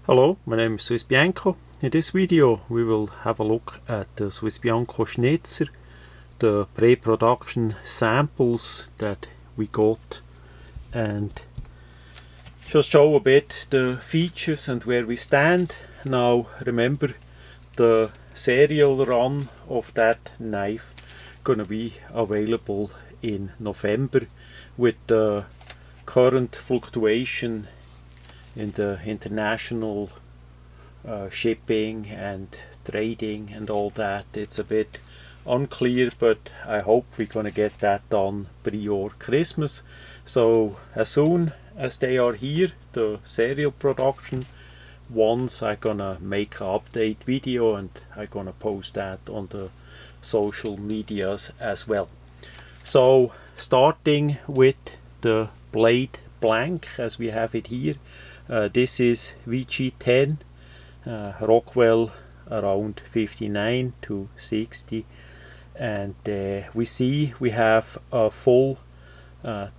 Hello, my name is swissbianco. In this video we will have a look at the swissbianco schnitzer, the pre-production samples that we got, and just show a bit the features and where we stand. Now remember, the serial run of that knife gonna be available in November. With the current fluctuation in the international shipping and trading and all that, it's a bit unclear, but I hope we're gonna get that done pre-or Christmas. So as soon as they are here, the serial production ones, I'm gonna make an update video and I'm gonna post that on the social medias as well. So starting with the blade blank as we have it here. This is VG10, Rockwell around 59 to 60, and we see we have a full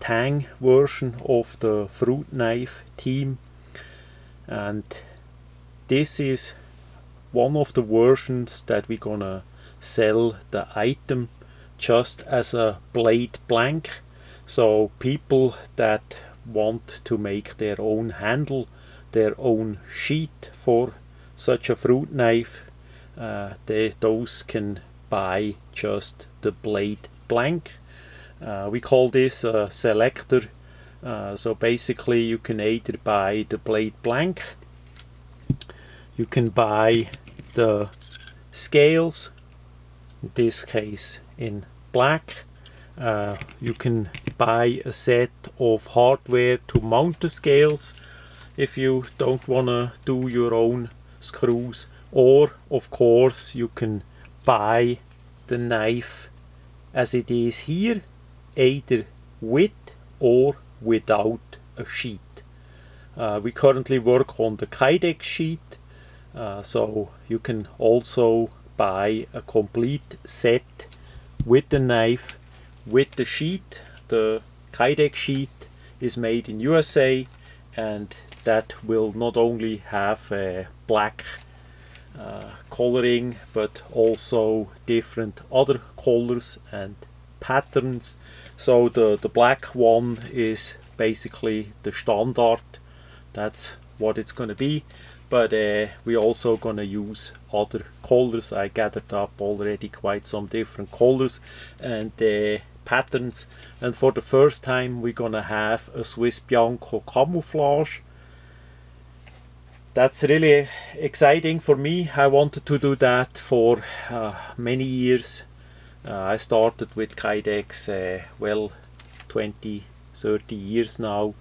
Tang version of the fruit knife team, and this is one of the versions that we're gonna sell the item just as a blade blank. So people that want to make their own handle, their own sheet for such a fruit knife, those can buy just the blade blank. We call this a selector. So basically you can either buy the blade blank, you can buy the scales, in this case in black. You can buy a set of hardware to mount the scales if you don't want to do your own screws, or of course you can buy the knife as it is here, either with or without a sheet. We currently work on the Kydex sheet, so you can also buy a complete set with the knife with the sheet. The Kydex sheet is made in USA, and that will not only have black coloring but also different other colors and patterns. So the black one is basically the standard, that's what it's gonna be, but we also gonna use other colors. I gathered up already quite some different colors and patterns, and for the first time we're gonna have a swissbianco camouflage. That's really exciting for me. I wanted to do that for many years. I started with Kydex well 20-30 years now.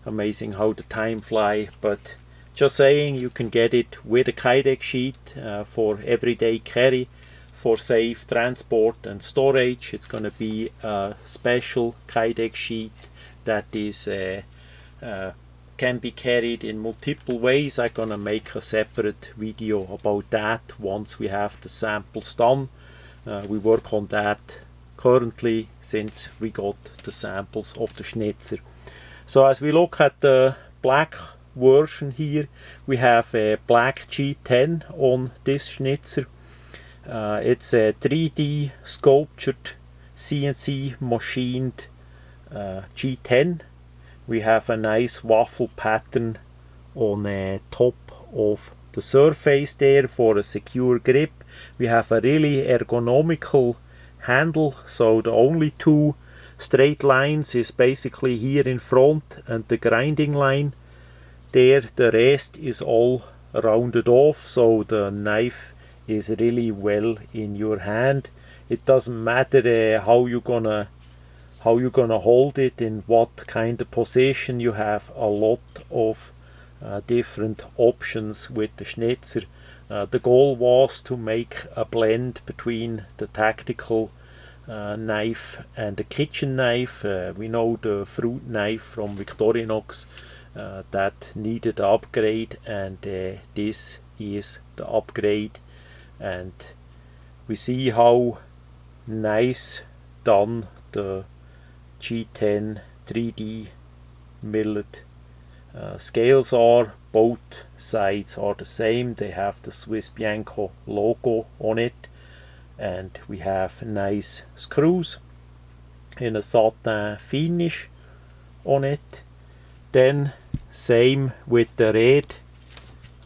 Amazing how the time fly, but just saying, you can get it with a Kydex sheet for everyday carry, for safe transport and storage. It's going to be a special Kydex sheet that is can be carried in multiple ways. I'm gonna make a separate video about that once we have the samples done. We work on that currently since we got the samples of the schnitzer. So as we look at the black version here, we have a black G10 on this schnitzer. It's a 3D sculptured CNC machined G10. We have a nice waffle pattern on the top of the surface there for a secure grip. We have a really ergonomical handle, so the only two straight lines is basically here in front and the grinding line there. The rest is all rounded off, so the knife is really well in your hand. It doesn't matter how you're gonna hold it, in what kind of position. You have a lot of different options with the schnitzer. The goal was to make a blend between the tactical knife and the kitchen knife. We know the fruit knife from Victorinox that needed an upgrade, and this is the upgrade, and we see how nice done the G10 3D milled scales are. Both sides are the same. They have the swissbianco logo on it, and we have nice screws in a satin finish on it. Then same with the red.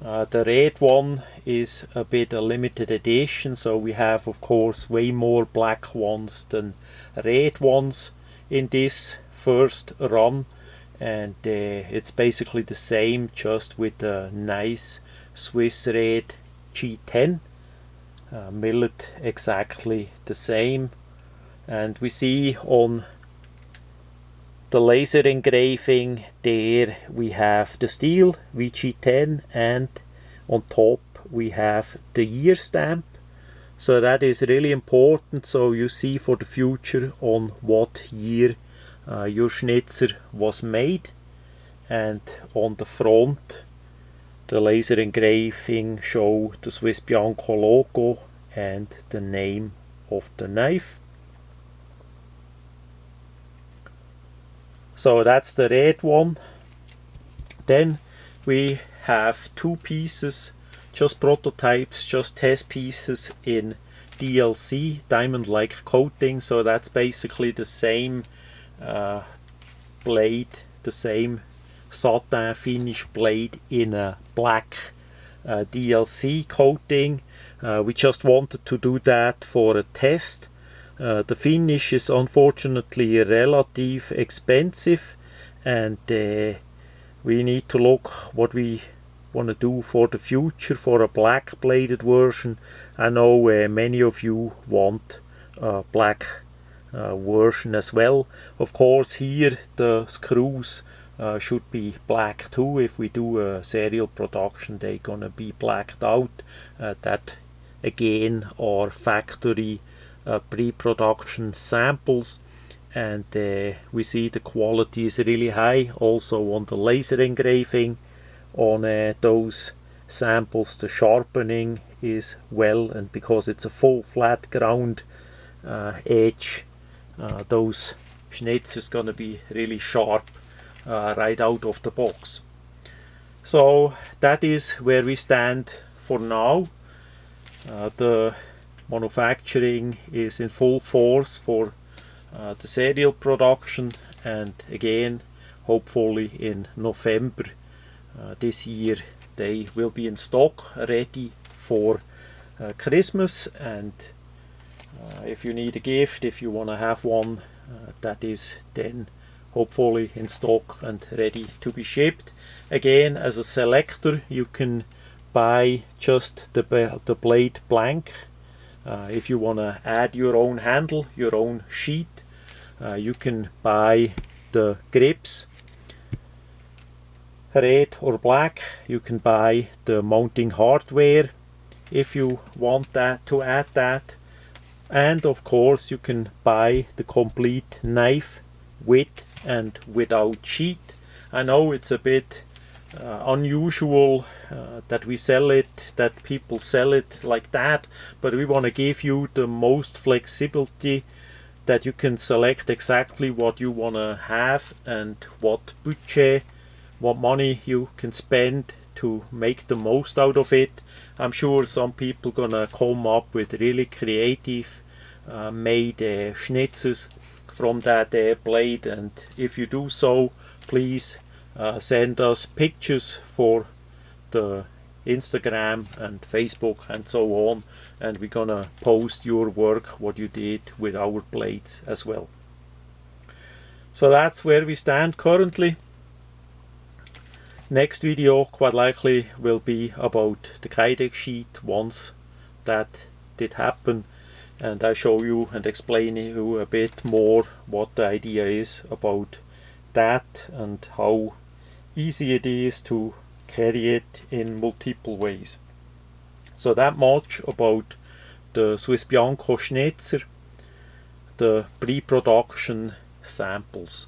The red one is a bit a limited edition, so we have of course way more black ones than red ones in this first run, and it's basically the same, just with a nice Swiss red G10, millet exactly the same. And we see on the laser engraving there we have the steel VG10, and on top we have the year stamp. So that is really important, so you see for the future on what year your schnitzer was made. And on the front the laser engraving show the swissbianco logo and the name of the knife. So that's the red one. Then we have two pieces, just prototypes, just test pieces in DLC, diamond-like coating. So that's basically the same blade, the same satin finish blade in a black DLC coating. We just wanted to do that for a test. The finish is unfortunately relatively expensive, and we need to look what we want to do for the future for a black bladed version. I know many of you want a black version as well. Of course here the screws should be black too. If we do a serial production, they're gonna be blacked out. That again are factory pre-production samples, and we see the quality is really high. Also on the laser engraving on those samples, the sharpening is well, and because it's a full flat ground edge, those schnitzers gonna be really sharp right out of the box. So that is where we stand for now. The manufacturing is in full force for the serial production, and again hopefully in November this year they will be in stock ready for Christmas. And if you need a gift, if you want to have one, that is then hopefully in stock and ready to be shipped. Again, as a selector you can buy just the blade blank. If you want to add your own handle, your own sheet, you can buy the grips, red or black. You can buy the mounting hardware if you want that, to add that. And of course you can buy the complete knife with and without sheet. I know it's a bit unusual that we sell it, that people sell it like that, but we want to give you the most flexibility, that you can select exactly what you want to have and what budget, what money you can spend to make the most out of it. I'm sure some people gonna come up with really creative made schnitzers from that blade, and if you do so, please send us pictures for the Instagram and Facebook and so on, and we're gonna post your work, what you did with our blades as well. So that's where we stand currently. Next video quite likely will be about the Kydex sheet once that did happen, and I show you and explain you a bit more what the idea is about that and how easy it is to carry it in multiple ways. So that much about the swissbianco schnitzer, the pre-production samples.